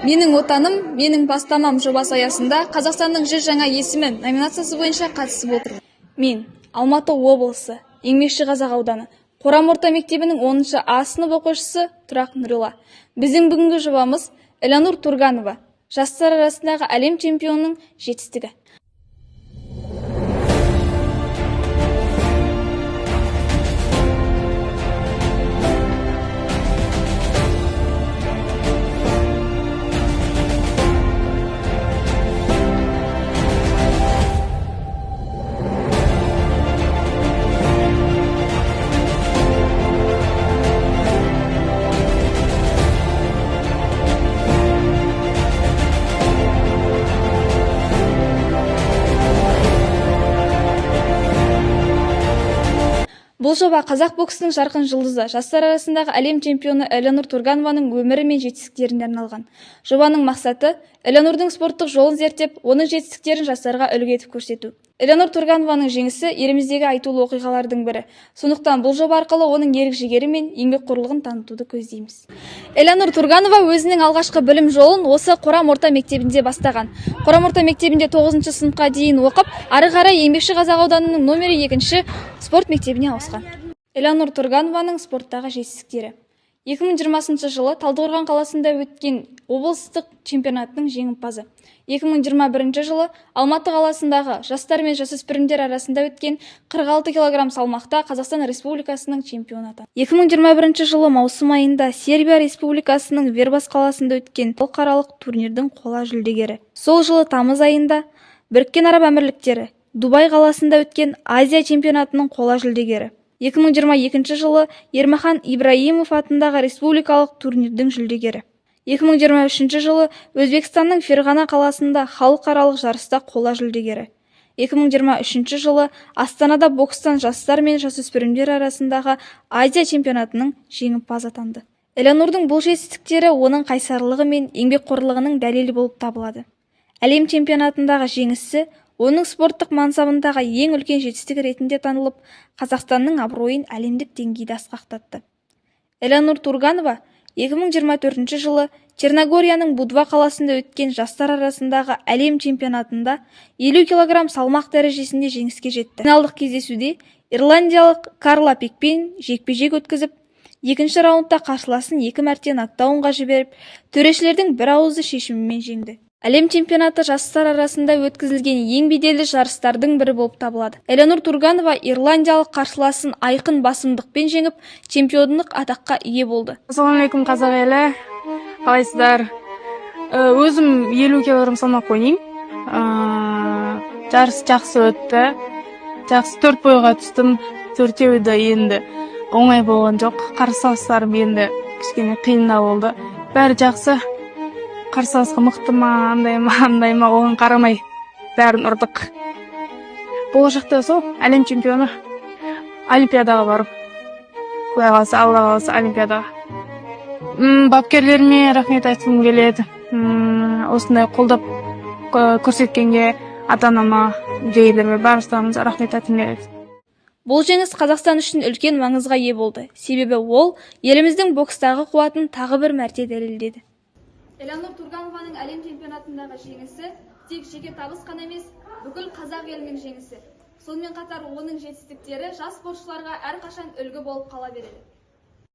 Менің отаным, менің бастамам жобасы аясында Қазақстанның 100 жаңа есімі номинациясы бойынша қатысып отыр. Мен Алматы облысы, Еңбекші Қазақ ауданы, Қорам орта мектебінің 10-шы А сынып оқушысы Тұрақ Нұрила. Біздің бүгінгі жобамыз Элеонор Турганова, жастар арасындағы әлем чемпионының жетістігі. Бұл жоба қазақ боксының жарқын жұлдызы, жастар арасындағы әлем чемпионы Элеонор Турганованың өмірі мен жетістіктеріне арналған. Жобаның мақсаты Элеонордың спорттық жолын зерттеп, оның жетістіктерін жастарға үлгі етіп көрсету. Элеонор Турганованың жеңісі еліміздегі айтулы оқиғалардың бірі. Сондықтан бұл жоба арқылы оның ерік-жігері мен еңбекқорлығын танытуды көздейміз. Элеонор Турганова өзінің алғашқы білім жолын осы Қорам орта мектебінде бастаған. Қорам орта мектебінде 9-шы сыныпқа дейін оқып, ары қарай Еңбекші Қазақ ауданының номері 2-ші спорт мектебіне ауысқан. Элеонор Турганованың спорттағы жетістіктері. 2020 жылы Талдықорған қаласында өткен облыстық чемпионаттың жеңімпазы. 2021 жылы Алматы қаласындағы жастар мен жасөспірімдер арасында өткен 46 кг салмақта Қазақстан Республикасының чемпионаты. 2021 жылы маусым айында Сербия Республикасының Вербас қаласында өткен халықаралық турнирдің қола жүлдегері. Сол жылы тамыз айында Біріккен Араб Әмірліктері Дубай қаласында өткен Азия чемпионатының қола жүлдегері. 2022 жылы Ермахан Ибраимов атындағы республикалық турнирдің жүлдегері. 2023 жылы Өзбекстанның Ферғана қаласында халықаралық жарыста қола жүлдегері. 2023 жылы Астанада бокстан жастар мен жасөспірімдер арасындағы Азия чемпионатының жеңімпазы атанды. Элеонордың бұл жетістіктері оның қайсарлығы мен еңбекқорлығының дәлелі болып табылады. Әлем чемпионатындағы жеңісі оның спорттық мансабындағы ең үлкен жетістік ретінде танылып, Қазақстанның абыройын әлемдік деңгейде асқақтатты. Элеонор Турганова 2024 жылы Черногорияның Будва қаласында өткен жастар арасындағы әлем чемпионатында 50 кг салмақ дәрежесінде жеңіске жетті. Финалдық кездесуде ирландиялық Карла Пикпен жекпе-жек өткізіп, екінші раундта қарсыласын 2 мәрте нокдаунға жіберіп, төрешілердің бір ауызды шешімімен жеңді. Әлем чемпионаты жастар арасында өткізілген ең беделді жарыстардың бірі болып табылады. Элеонор Турганова ирландиялық қарсыласын айқын басымдықпен жеңіп, чемпиондық атаққа ие болды. Ассалаумағалейкум қазақ елі, қалайсыздар? Өзім 50 кг салмақ ойнаймын. Жарыс жақсы өтті. Жақсы 4 бойға түстім. 4-еуі де енді оңай болған жоқ. Қарсыластарым енді кішкене қиындау болды. Бәрі жақсы. Қарсыласқа мықты ма, андай ма, оған қарамай бәрін ұрдық. Болашақта сол әлем чемпионы, олимпиадаға барып, құдай қаласа, алла қаласа олимпиадаға. Бапкерлеріме рахмет айтқым келеді. Осындай қолдап көрсеткенге, ата-анама, жеңгелеріме барыстарыңызға рахмет айтқым келеді. Бұл жеңіс Қазақстан үшін үлкен маңызға ие болды. Себебі ол еліміздің бокстағы қуатын тағы бір мәрте дәлелдеді. Элеонор Турганованың әлем чемпионатындағы жеңісі тек жеке табыс қана емес, бүкіл қазақ елінің жеңісі. Сонымен қатар оның жетістіктері жас спортшыларға әрқашан үлгі болып қала береді.